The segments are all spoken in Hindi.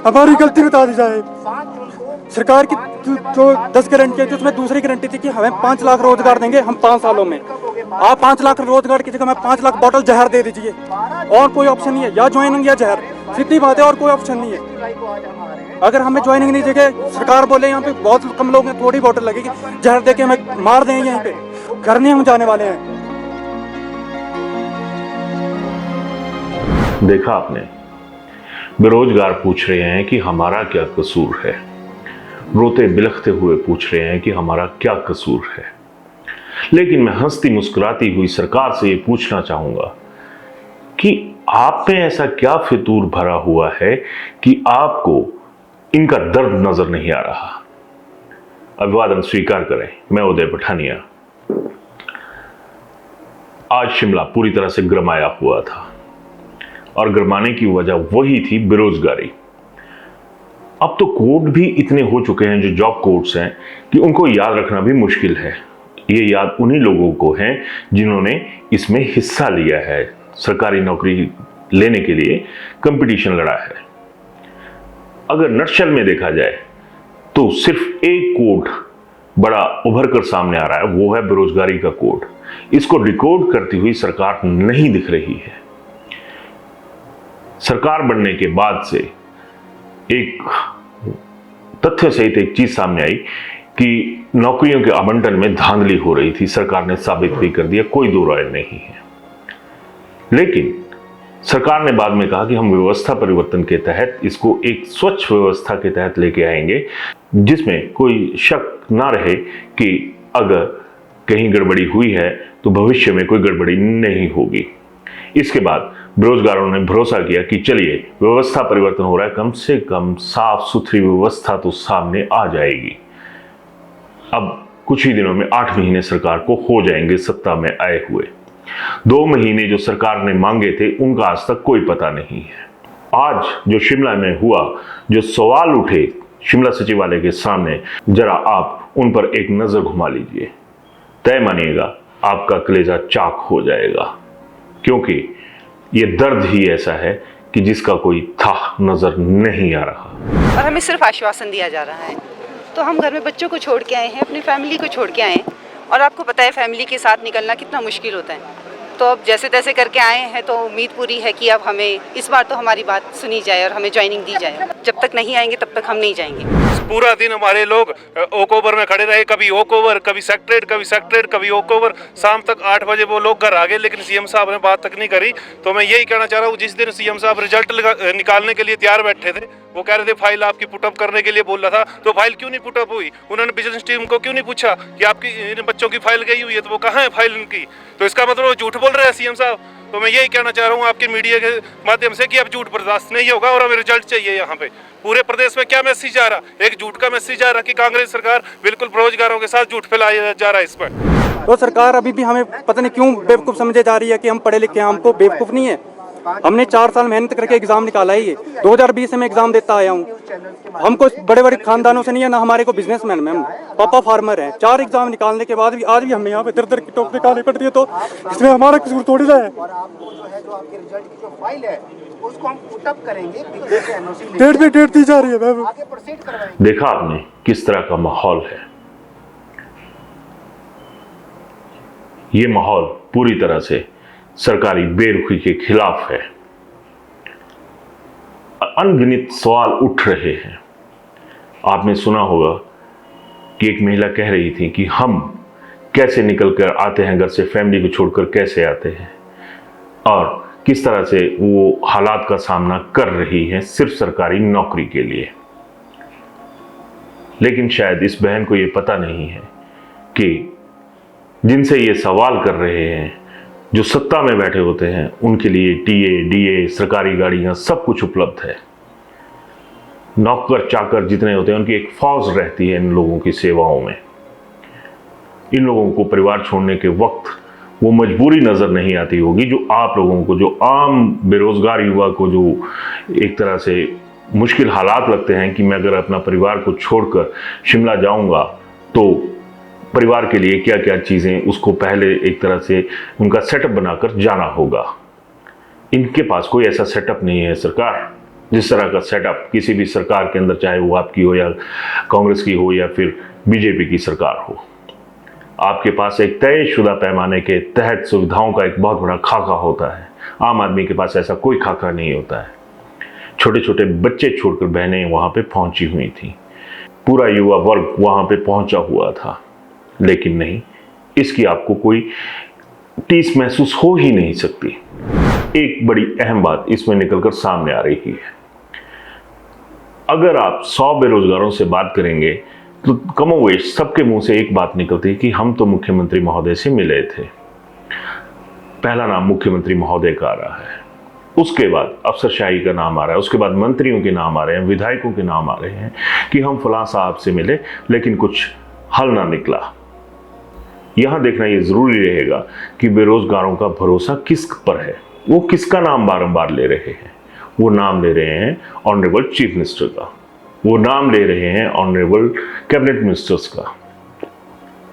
हमारी गलती बता दी जाए। सरकार की जो 10 गारंटी है, उसमें दूसरी गारंटी थी कि हमें 5 लाख रोजगार देंगे हम 5 सालों में। आप 5 लाख रोजगार की जगह हमें 5 लाख बोतल जहर दे दीजिए, और कोई ऑप्शन नहीं है, या ज्वाइनिंग या जहर, सीधी बात है, और कोई ऑप्शन नहीं है। अगर हमें ज्वाइनिंग नहीं देंगे, सरकार बोले यहाँ पे बहुत कम लोग हैं, थोड़ी बोतल लगेगी, जहर दे के हमें मार देंगे, यहीं पे घर नहीं हम जाने वाले हैं। देखा आपने, बेरोजगार पूछ रहे हैं कि हमारा क्या कसूर है, रोते बिलखते हुए पूछ रहे हैं कि हमारा क्या कसूर है। लेकिन मैं हंसती मुस्कुराती हुई सरकार से ये पूछना चाहूंगा कि आप में ऐसा क्या फितूर भरा हुआ है कि आपको इनका दर्द नजर नहीं आ रहा। अभिवादन स्वीकार करें, मैं उदय पठानिया। आज शिमला पूरी तरह से गरमाया हुआ था, और गरमाने की वजह वही थी बेरोजगारी। अब तो कोड भी इतने हो चुके हैं, जो जॉब कोड्स हैं, कि उनको याद रखना भी मुश्किल है। ये याद उन्हीं लोगों को है जिन्होंने इसमें हिस्सा लिया है, सरकारी नौकरी लेने के लिए कंपटीशन लड़ा है। अगर नटशल में देखा जाए तो सिर्फ एक कोड बड़ा उभर कर सामने आ रहा है, वो है बेरोजगारी का कोड। इसको डिकोड करती हुई सरकार नहीं दिख रही है। सरकार बनने के बाद से एक तथ्य सहित एक चीज सामने आई कि नौकरियों के आवंटन में धांधली हो रही थी। सरकार ने साबित भी कर दिया, कोई दो राय नहीं है। लेकिन सरकार ने बाद में कहा कि हम व्यवस्था परिवर्तन के तहत इसको एक स्वच्छ व्यवस्था के तहत लेके आएंगे, जिसमें कोई शक ना रहे कि अगर कहीं गड़बड़ी हुई है तो भविष्य में कोई गड़बड़ी नहीं होगी। इसके बाद बेरोजगारों ने भरोसा किया कि चलिए व्यवस्था परिवर्तन हो रहा है, कम से कम साफ सुथरी व्यवस्था तो सामने आ जाएगी। अब कुछ ही दिनों में 8 महीने सरकार को हो जाएंगे सत्ता में आए हुए। 2 महीने जो सरकार ने मांगे थे, उनका आज तक कोई पता नहीं है। आज जो शिमला में हुआ, जो सवाल उठे शिमला सचिवालय के सामने, जरा आप उन पर एक नजर घुमा लीजिए। तय मानिएगा आपका कलेजा चाक हो जाएगा, क्योंकि ये दर्द ही ऐसा है कि जिसका कोई था नजर नहीं आ रहा। और हमें सिर्फ आश्वासन दिया जा रहा है। तो हम घर में बच्चों को छोड़ के आए हैं, अपनी फैमिली को छोड़ के आए हैं, और आपको पता है फैमिली के साथ निकलना कितना मुश्किल होता है। तो अब जैसे तैसे करके आए हैं, तो उम्मीद पूरी है कि अब हमें इस बार तो हमारी बात सुनी जाए और हमें ज्वाइनिंग दी जाए। जब तक नहीं आएंगे तब तक हम नहीं जाएंगे। पूरा दिन हमारे लोग ओक ओवर में खड़े रहे, कभी ओक ओवर, कभी सेक्रेटरीट, कभी सेक्रेटरीट, कभी ओक ओवर। शाम तक 8 बजे वो लोग घर आ गए, लेकिन सीएम साहब ने बात तक नहीं करी। तो मैं यही कहना चाह रहा हूँ, जिस दिन सीएम साहब रिजल्ट निकालने के लिए तैयार बैठे थे, वो कह रहे थे फाइल आपकी पुटअप करने के लिए बोल रहा था, तो फाइल क्यों नहीं पुटअप हुई? उन्होंने बिजनेस टीम को क्यों नहीं पूछा कि आपकी इन बच्चों की फाइल गई हुई है, तो वो कहाँ है फाइल इनकी? तो इसका मतलब वो झूठ बोल रहे हैं सीएम साहब। तो मैं यही कहना चाह रहा हूँ आपके मीडिया के माध्यम से कि अब झूठ बर्दाश्त नहीं होगा, और हमें रिजल्ट चाहिए। यहाँ पे पूरे प्रदेश में क्या मैसेज आ रहा? एक झूठ का मैसेज आ रहा कि कांग्रेस सरकार बिल्कुल बेरोजगारों के साथ झूठ फैलाया जा रहा है इस पर। तो सरकार अभी भी हमें पता नहीं क्यों बेवकूफ़ समझे जा रही है कि हम पढ़े लिखे हैं। हमको बेवकूफ़ नहीं है। हमने 4 साल मेहनत करके एग्जाम निकाला है। ये 2020 से मैं एग्जाम देता आया हूँ। हमको बड़े बड़े खानदानों से नहीं है, ना हमारे को बिजनेसमैन में। हम पापा फार्मर हैं। 4 एग्जाम निकालने के बाद भी आज भी हमें यहाँ पे दर दर की टोकरी निकालनी पड़ रही है। तो इसमें हमारा कसूर थोड़ी ना है। डेट पे डेट दी जा रही है मैम। देखा आपने किस तरह का माहौल है। ये माहौल पूरी तरह से सरकारी बेरुखी के खिलाफ है। अनगिनत सवाल उठ रहे हैं। आपने सुना होगा कि एक महिला कह रही थी कि हम कैसे निकल कर आते हैं घर से, फैमिली को छोड़कर कैसे आते हैं, और किस तरह से वो हालात का सामना कर रही हैं सिर्फ सरकारी नौकरी के लिए। लेकिन शायद इस बहन को ये पता नहीं है कि जिनसे ये सवाल कर रहे हैं, जो सत्ता में बैठे होते हैं, उनके लिए टीए, डीए, सरकारी गाड़ियां सब कुछ उपलब्ध है। नौकर चाकर जितने होते हैं, उनकी एक फौज रहती है इन लोगों की सेवाओं में। इन लोगों को परिवार छोड़ने के वक्त वो मजबूरी नजर नहीं आती होगी जो आप लोगों को, जो आम बेरोजगार युवा को, जो एक तरह से मुश्किल हालात लगते हैं कि मैं अगर अपना परिवार को छोड़कर शिमला जाऊंगा तो परिवार के लिए क्या क्या चीज़ें, उसको पहले एक तरह से उनका सेटअप बनाकर जाना होगा। इनके पास कोई ऐसा सेटअप नहीं है सरकार। जिस तरह का सेटअप किसी भी सरकार के अंदर, चाहे वो आपकी हो या कांग्रेस की हो या फिर बीजेपी की सरकार हो, आपके पास एक तयशुदा पैमाने के तहत सुविधाओं का एक बहुत बड़ा खाका होता है। आम आदमी के पास ऐसा कोई खाका नहीं होता है। छोटे छोटे बच्चे छोड़कर बहनें वहां पे पहुंची हुई थी, पूरा युवा वर्ग वहां पे पहुंचा हुआ था, लेकिन नहीं, इसकी आपको कोई टीस महसूस हो ही नहीं सकती। एक बड़ी अहम बात इसमें निकलकर सामने आ रही है। अगर आप 100 बेरोजगारों से बात करेंगे तो कमोवेश सबके मुंह से एक बात निकलती है कि हम तो मुख्यमंत्री महोदय से मिले थे। पहला नाम मुख्यमंत्री महोदय का आ रहा है, उसके बाद अफसरशाही का नाम आ रहा है, उसके बाद मंत्रियों के नाम आ रहे हैं, विधायकों के नाम आ रहे हैं कि हम फलां साहब से मिले लेकिन कुछ हल ना निकला। यहां देखना यह जरूरी रहेगा कि बेरोजगारों का भरोसा किस पर है, वो किसका नाम बारंबार ले रहे हैं। वो नाम ले रहे हैं ऑनरेबल चीफ मिनिस्टर का, वो नाम ले रहे हैं ऑनरेबल कैबिनेट मिनिस्टर्स का,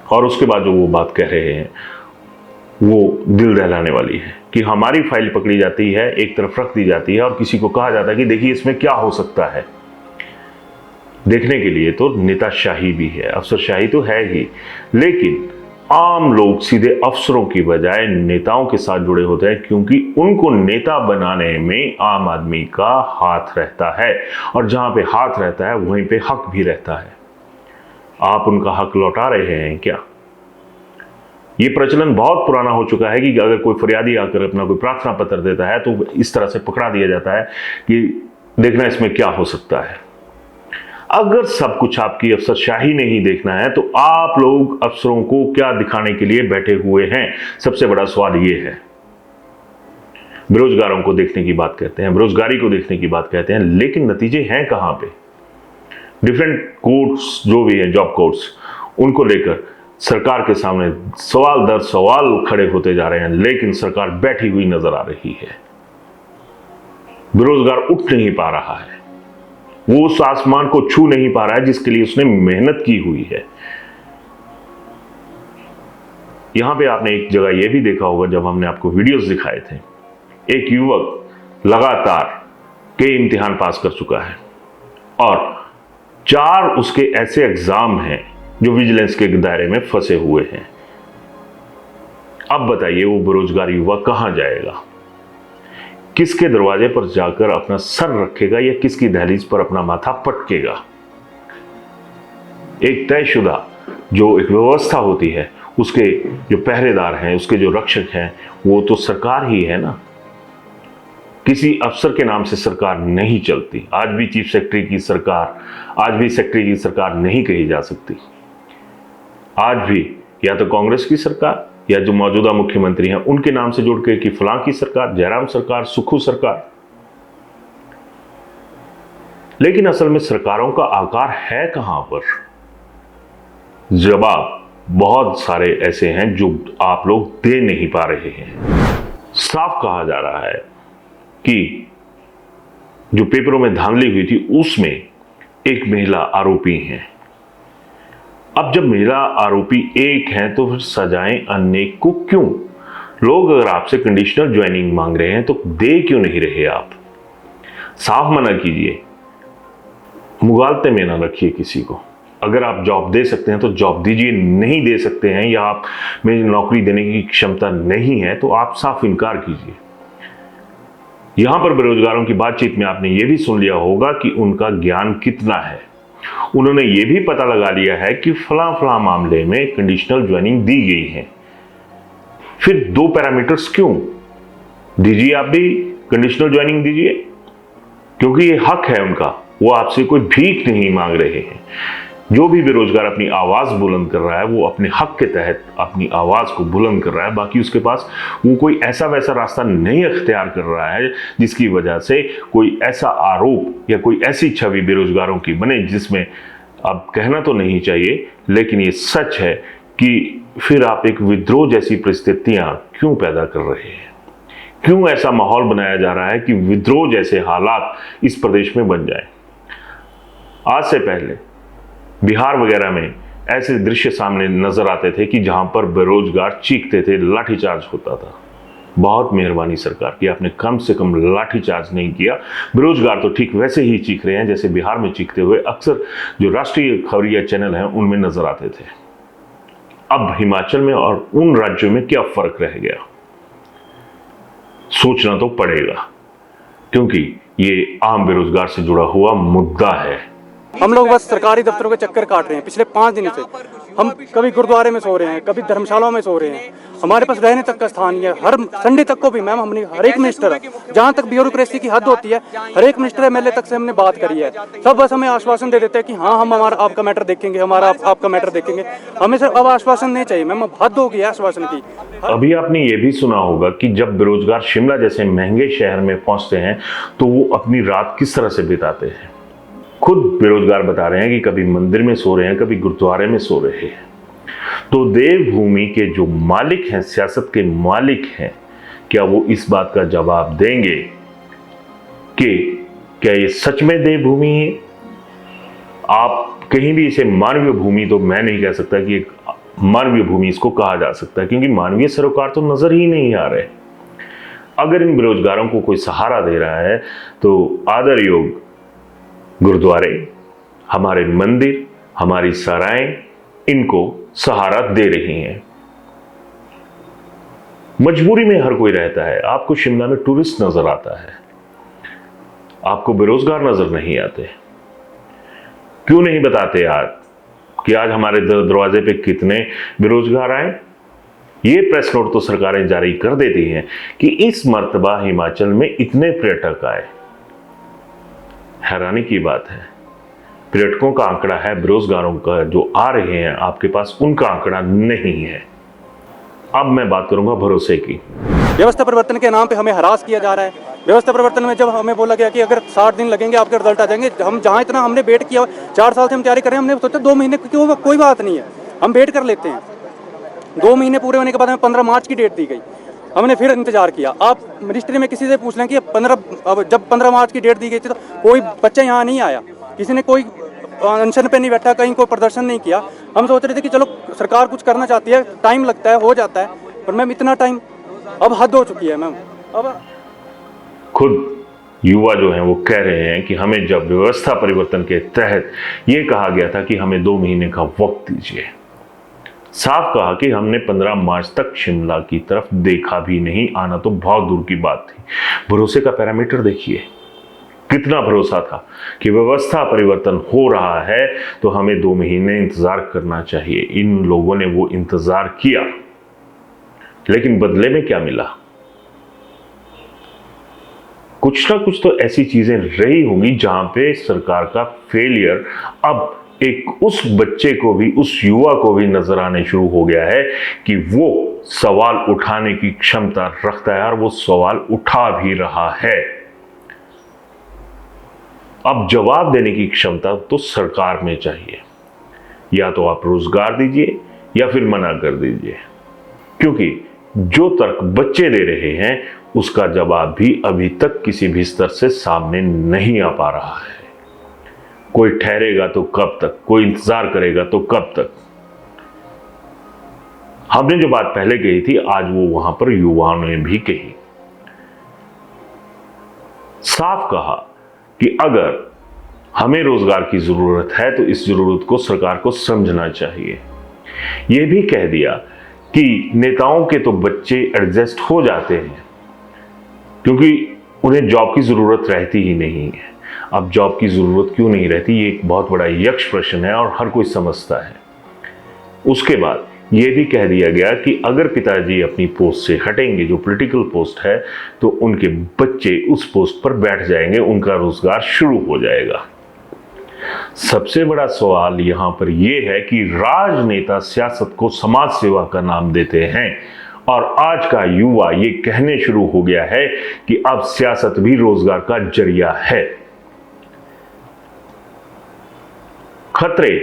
और उसके बाद जो वो बात कह रहे हैं वो दिल दहलाने वाली है कि हमारी फाइल पकड़ी जाती है, एक तरफ रख दी जाती है और किसी को कहा जाता है कि देखिए इसमें क्या हो सकता है। देखने के लिए तो नेताशाही भी है, अफसरशाही तो है ही, लेकिन आम लोग सीधे अफसरों की बजाय नेताओं के साथ जुड़े होते हैं, क्योंकि उनको नेता बनाने में आम आदमी का हाथ रहता है, और जहां पे हाथ रहता है वहीं पे हक भी रहता है। आप उनका हक लौटा रहे हैं क्या? ये प्रचलन बहुत पुराना हो चुका है कि अगर कोई फरियादी आकर अपना कोई प्रार्थना पत्र देता है तो इस तरह से पकड़ा दिया जाता है कि देखना इसमें क्या हो सकता है। अगर सब कुछ आपकी अफसरशाही नहीं देखना है तो आप लोग अफसरों को क्या दिखाने के लिए बैठे हुए हैं? सबसे बड़ा सवाल ये है। बेरोजगारों को देखने की बात कहते हैं, बेरोजगारी को देखने की बात कहते हैं, लेकिन नतीजे हैं कहां पे? डिफरेंट कोर्ट्स जो भी हैं, जॉब कोर्ट्स, उनको लेकर सरकार के सामने सवाल दर सवाल खड़े होते जा रहे हैं, लेकिन सरकार बैठी हुई नजर आ रही है। बेरोजगार उठ नहीं पा रहा है, वो उस आसमान को छू नहीं पा रहा है जिसके लिए उसने मेहनत की हुई है। यहां पे आपने एक जगह यह भी देखा होगा, जब हमने आपको वीडियोस दिखाए थे, एक युवक लगातार कई इम्तिहान पास कर चुका है और 4 उसके ऐसे एग्जाम हैं जो विजिलेंस के दायरे में फंसे हुए हैं। अब बताइए वो बेरोजगार युवा कहां जाएगा? किसके दरवाजे पर जाकर अपना सर रखेगा या किसकी दहलीज पर अपना माथा पटकेगा? एक तयशुदा जो एक व्यवस्था होती है, उसके जो पहरेदार हैं, उसके जो रक्षक हैं, वो तो सरकार ही है ना। किसी अफसर के नाम से सरकार नहीं चलती। आज भी चीफ सेक्रेटरी की सरकार, आज भी सेक्रेटरी की सरकार नहीं कही जा सकती। आज भी या तो कांग्रेस की सरकार या जो मौजूदा मुख्यमंत्री हैं उनके नाम से जुड़ के कि फलां की सरकार, जयराम सरकार, सुखू सरकार। लेकिन असल में सरकारों का आकार है कहां पर? जवाब बहुत सारे ऐसे हैं जो आप लोग दे नहीं पा रहे हैं। साफ कहा जा रहा है कि जो पेपरों में धांधली हुई थी उसमें एक महिला आरोपी है। अब जब महिला आरोपी एक है तो फिर सजाएं अनेक को क्यों? लोग अगर आपसे कंडीशनल ज्वाइनिंग मांग रहे हैं तो दे क्यों नहीं रहे आप? साफ मना कीजिए, मुगालते में ना रखिए किसी को। अगर आप जॉब दे सकते हैं तो जॉब दीजिए, नहीं दे सकते हैं या आप में नौकरी देने की क्षमता नहीं है तो आप साफ इनकार कीजिए। यहां पर बेरोजगारों की बातचीत में आपने यह भी सुन लिया होगा कि उनका ज्ञान कितना है। उन्होंने यह भी पता लगा लिया है कि फलां फलां मामले में कंडीशनल ज्वाइनिंग दी गई है। फिर 2 पैरामीटर्स क्यों? दीजिए, आप भी कंडीशनल ज्वाइनिंग दीजिए, क्योंकि ये हक है उनका। वो आपसे कोई भीख नहीं मांग रहे हैं। जो भी बेरोजगार अपनी आवाज बुलंद कर रहा है वो अपने हक के तहत अपनी आवाज को बुलंद कर रहा है। बाकी उसके पास वो कोई ऐसा वैसा रास्ता नहीं अख्तियार कर रहा है जिसकी वजह से कोई ऐसा आरोप या कोई ऐसी छवि बेरोजगारों की बने जिसमें, अब कहना तो नहीं चाहिए लेकिन ये सच है कि फिर आप एक विद्रोह जैसी परिस्थितियां क्यों पैदा कर रहे हैं? क्यों ऐसा माहौल बनाया जा रहा है कि विद्रोह जैसे हालात इस प्रदेश में बन जाए? आज से पहले बिहार वगैरह में ऐसे दृश्य सामने नजर आते थे कि जहां पर बेरोजगार चीखते थे, लाठीचार्ज होता था। बहुत मेहरबानी सरकार की, आपने कम से कम लाठीचार्ज नहीं किया। बेरोजगार तो ठीक वैसे ही चीख रहे हैं जैसे बिहार में चीखते हुए अक्सर जो राष्ट्रीय खबरिया चैनल हैं उनमें नजर आते थे। अब हिमाचल में और उन राज्यों में क्या फर्क रह गया, सोचना तो पड़ेगा, क्योंकि ये आम बेरोजगार से जुड़ा हुआ मुद्दा है। हम लोग बस सरकारी दफ्तरों के चक्कर काट रहे हैं पिछले 5 दिनों से। हम कभी गुरुद्वारे में सो रहे हैं, कभी धर्मशालाओं में सो रहे हैं। हमारे पास रहने तक का स्थान नहीं है। हर संडे तक को भी मैम हमने हर एक मिनिस्टर है, जहाँ तक ब्यूरोक्रेसी की हद होती है, हर एक मिनिस्टर एमएलए तक से हमने बात करी है। सब बस हमें आश्वासन दे देते हैं कि हाँ हम हमारा आपका मैटर देखेंगे, हमारा आपका मैटर देखेंगे। हमें सिर्फ अब आश्वासन नहीं चाहिए मैम, अब हद हो गई है आश्वासन की। अभी आपने ये भी सुना होगा कि जब बेरोजगार शिमला जैसे महंगे शहर में पहुंचते हैं तो वो अपनी रात किस तरह से बिताते हैं। खुद बेरोजगार बता रहे हैं कि कभी मंदिर में सो रहे हैं, कभी गुरुद्वारे में सो रहे हैं। तो देवभूमि के जो मालिक हैं, सियासत के मालिक हैं, क्या वो इस बात का जवाब देंगे कि क्या ये सच में देवभूमि है? आप कहीं भी इसे मानवीय भूमि तो मैं नहीं कह सकता कि एक मानवीय भूमि इसको कहा जा सकता है, क्योंकि मानवीय सरोकार तो नजर ही नहीं आ रहे। अगर इन बेरोजगारों को कोई सहारा दे रहा है तो आदर योग गुरुद्वारे, हमारे मंदिर, हमारी सराएं इनको सहारा दे रही हैं। मजबूरी में हर कोई रहता है। आपको शिमला में टूरिस्ट नजर आता है, आपको बेरोजगार नजर नहीं आते। क्यों नहीं बताते आज कि आज हमारे दरवाजे पे कितने बेरोजगार आए? ये प्रेस नोट तो सरकारें जारी कर देती हैं कि इस मर्तबा हिमाचल में इतने पर्यटक आए। हैरानी की बात है, पर्यटकों का आंकड़ा है, बेरोजगारों का जो आ रहे हैं आपके पास उनका आंकड़ा नहीं है। अब मैं बात करूंगा भरोसे की। व्यवस्था परिवर्तन के नाम पे हमें हरास किया जा रहा है। व्यवस्था परिवर्तन में जब हमें बोला गया कि अगर 60 दिन लगेंगे आपके रिजल्ट आ जाएंगे, हम जहाँ इतना हमने वेट किया, 4 साल से हम तैयारी कर रहे हैं, हमने सोचा 2 महीने क्यों, कोई बात नहीं है, हम वेट कर लेते हैं। 2 महीने पूरे होने के बाद हमें 15 मार्च की डेट दी गई। हमने फिर इंतजार किया। आप मिनिस्ट्री में किसी से पूछ लें कि जब 15 मार्च की डेट दी गई थी तो कोई बच्चा यहाँ नहीं आया, किसी ने कोई अनशन पे नहीं बैठा, कहीं कोई प्रदर्शन नहीं किया। हम सोच रहे थे कि चलो सरकार कुछ करना चाहती है, टाइम लगता है, हो जाता है, पर मैम इतना टाइम अब हद हो चुकी है मैम। अब खुद युवा जो हैं वो कह रहे हैं कि हमें जब व्यवस्था परिवर्तन के तहत ये कहा गया था कि हमें 2 महीने का वक्त दीजिए, साफ कहा कि हमने 15 मार्च तक शिमला की तरफ देखा भी नहीं, आना तो बहुत दूर की बात थी। भरोसे का पैरामीटर देखिए, कितना भरोसा था कि व्यवस्था परिवर्तन हो रहा है तो हमें 2 महीने इंतजार करना चाहिए। इन लोगों ने वो इंतजार किया, लेकिन बदले में क्या मिला? कुछ ना कुछ तो ऐसी चीजें रही होंगी जहां पे सरकार का फेलियर अब एक उस बच्चे को भी, उस युवा को भी नजर आने शुरू हो गया है कि वो सवाल उठाने की क्षमता रखता है और वो सवाल उठा भी रहा है। अब जवाब देने की क्षमता तो सरकार में चाहिए। या तो आप रोजगार दीजिए या फिर मना कर दीजिए, क्योंकि जो तर्क बच्चे दे रहे हैं उसका जवाब भी अभी तक किसी भी स्तर से सामने नहीं आ पा रहा है। कोई ठहरेगा तो कब तक, कोई इंतजार करेगा तो कब तक। हमने जो बात पहले कही थी आज वो वहां पर युवाओं ने भी कही, साफ कहा कि अगर हमें रोजगार की जरूरत है तो इस जरूरत को सरकार को समझना चाहिए। यह भी कह दिया कि नेताओं के तो बच्चे एडजस्ट हो जाते हैं क्योंकि उन्हें जॉब की जरूरत रहती ही नहीं है। अब जॉब की जरूरत क्यों नहीं रहती, ये एक बहुत बड़ा यक्ष प्रश्न है और हर कोई समझता है। उसके बाद यह भी कह दिया गया कि अगर पिताजी अपनी पोस्ट से हटेंगे, जो पॉलिटिकल पोस्ट है, तो उनके बच्चे उस पोस्ट पर बैठ जाएंगे, उनका रोजगार शुरू हो जाएगा। सबसे बड़ा सवाल यहां पर यह है कि राजनेता सियासत को समाज सेवा का नाम देते हैं और आज का युवा ये कहने शुरू हो गया है कि अब सियासत भी रोजगार का जरिया है। खतरे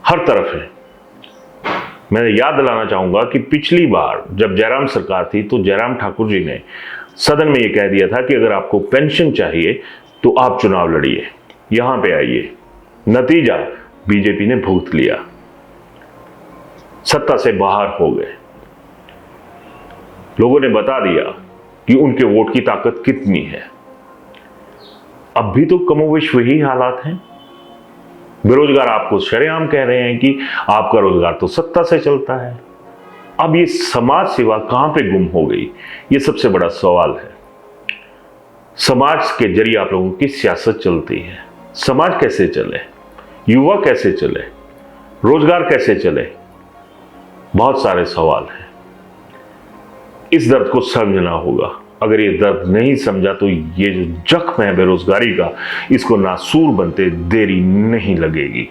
हर तरफ हैं। मैं याद दिलाना चाहूंगा कि पिछली बार जब जयराम सरकार थी तो जयराम ठाकुर जी ने सदन में यह कह दिया था कि अगर आपको पेंशन चाहिए तो आप चुनाव लड़िए, यहां पे आइए। नतीजा बीजेपी ने भुगत लिया, सत्ता से बाहर हो गए। लोगों ने बता दिया कि उनके वोट की ताकत कितनी है। अब भी तो कमोवेश वही हालात हैं। बेरोजगार आपको शरेआम कह रहे हैं कि आपका रोजगार तो सत्ता से चलता है। अब ये समाज सेवा कहां पे गुम हो गई, ये सबसे बड़ा सवाल है। समाज के जरिए आप लोगों की सियासत चलती है। समाज कैसे चले, युवा कैसे चले, रोजगार कैसे चले, बहुत सारे सवाल हैं। इस दर्द को समझना होगा। अगर ये दर्द नहीं समझा तो ये जो जख्म है बेरोजगारी का, इसको नासूर बनते देरी नहीं लगेगी।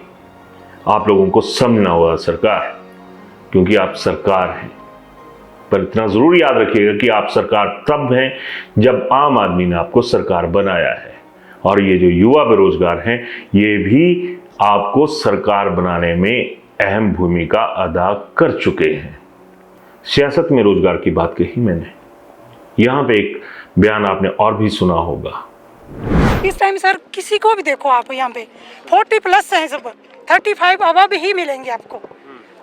आप लोगों को समझना होगा सरकार, क्योंकि आप सरकार हैं। पर इतना जरूर याद रखिएगा कि आप सरकार तब हैं जब आम आदमी ने आपको सरकार बनाया है। और ये जो युवा बेरोजगार हैं, ये भी आपको सरकार बनाने में अहम भूमिका अदा कर चुके हैं। सियासत में रोजगार की बात कही मैंने। यहां पे एक बयान आपने और भी सुना होगा। इस टाइम सर किसी को भी देखो आप यहाँ पे 40+ है, सब 35 अबव ही मिलेंगे आपको।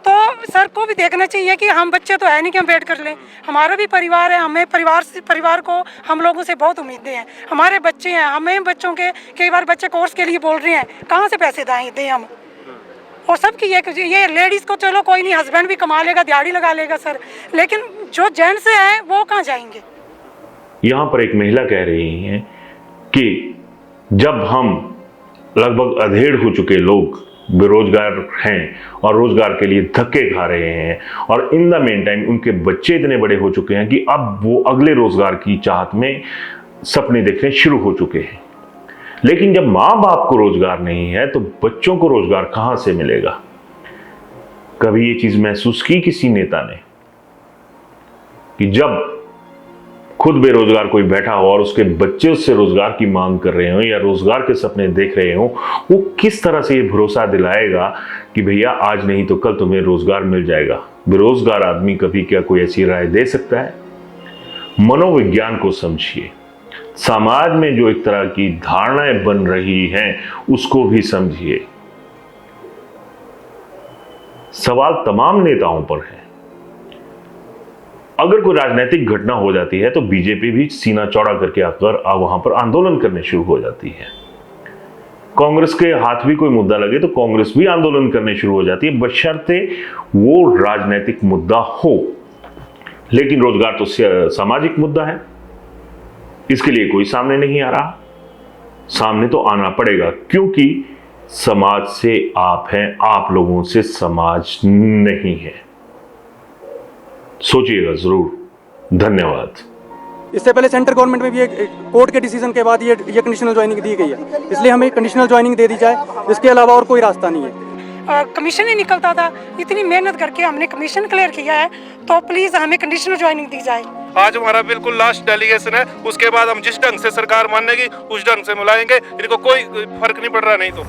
तो सर को भी देखना चाहिए कि हम बच्चे तो है नहीं कि हम वेट कर लें। हमारा भी परिवार है, हमें परिवार को हम लोगों से बहुत उम्मीदें हैं। हमारे बच्चे हैं, हमें बच्चों के कई बार बच्चे कोर्स के लिए बोल रहे हैं, कहाँ से पैसे दें हम। और सबकी ये लेडीज़ को चलो कोई नहीं, हस्बैंड भी कमा लेगा, दिहाड़ी लगा लेगा सर, लेकिन जो जेंट्स हैं वो कहाँ जाएंगे। यहां पर एक महिला कह रही हैं कि जब हम लगभग अधेड़ हो चुके लोग बेरोजगार हैं और रोजगार के लिए धक्के खा रहे हैं, और इन द मेन टाइम उनके बच्चे इतने बड़े हो चुके हैं कि अब वो अगले रोजगार की चाहत में सपने देखने शुरू हो चुके हैं। लेकिन जब माँ बाप को रोजगार नहीं है तो बच्चों को रोजगार कहां से मिलेगा। कभी ये चीज महसूस की किसी नेता ने कि जब खुद बेरोजगार कोई बैठा हो और उसके बच्चे उससे रोजगार की मांग कर रहे हो या रोजगार के सपने देख रहे हो, वो किस तरह से ये भरोसा दिलाएगा कि भैया आज नहीं तो कल तुम्हें रोजगार मिल जाएगा। बेरोजगार आदमी कभी क्या कोई ऐसी राय दे सकता है? मनोविज्ञान को समझिए। समाज में जो एक तरह की धारणाएं बन रही हैं उसको भी समझिए। सवाल तमाम नेताओं पर है। अगर कोई राजनीतिक घटना हो जाती है तो बीजेपी भी सीना चौड़ा करके आकर वहां पर आंदोलन करने शुरू हो जाती है। कांग्रेस के हाथ भी कोई मुद्दा लगे तो कांग्रेस भी आंदोलन करने शुरू हो जाती है, बशर्ते वो राजनीतिक मुद्दा हो। लेकिन रोजगार तो सामाजिक मुद्दा है, इसके लिए कोई सामने नहीं आ रहा। सामने तो आना पड़ेगा, क्योंकि समाज से आप हैं, आप लोगों से समाज नहीं है। सोचिएगा जरूर। धन्यवाद। इससे पहले सेंट्रल गवर्नमेंट में भी एक कोर्ट के डिसीजन के बाद ये कंडीशनल ज्वाइनिंग दी गई है, इसलिए हमें कंडीशनल ज्वाइनिंग दे दी जाए। इसके अलावा और कोई रास्ता नहीं है। कमीशन ही निकलता था, इतनी मेहनत करके हमने कमीशन क्लियर किया है, तो प्लीज़ हमें कंडीशनल ज्वाइनिंग दी जाए। आज हमारा बिल्कुल लास्ट डेलीगेशन है, उसके बाद हम जिस ढंग से सरकार मानेगी उस ढंग से मिलाएंगे। इनको कोई फर्क नहीं पड़ रहा नहीं तो।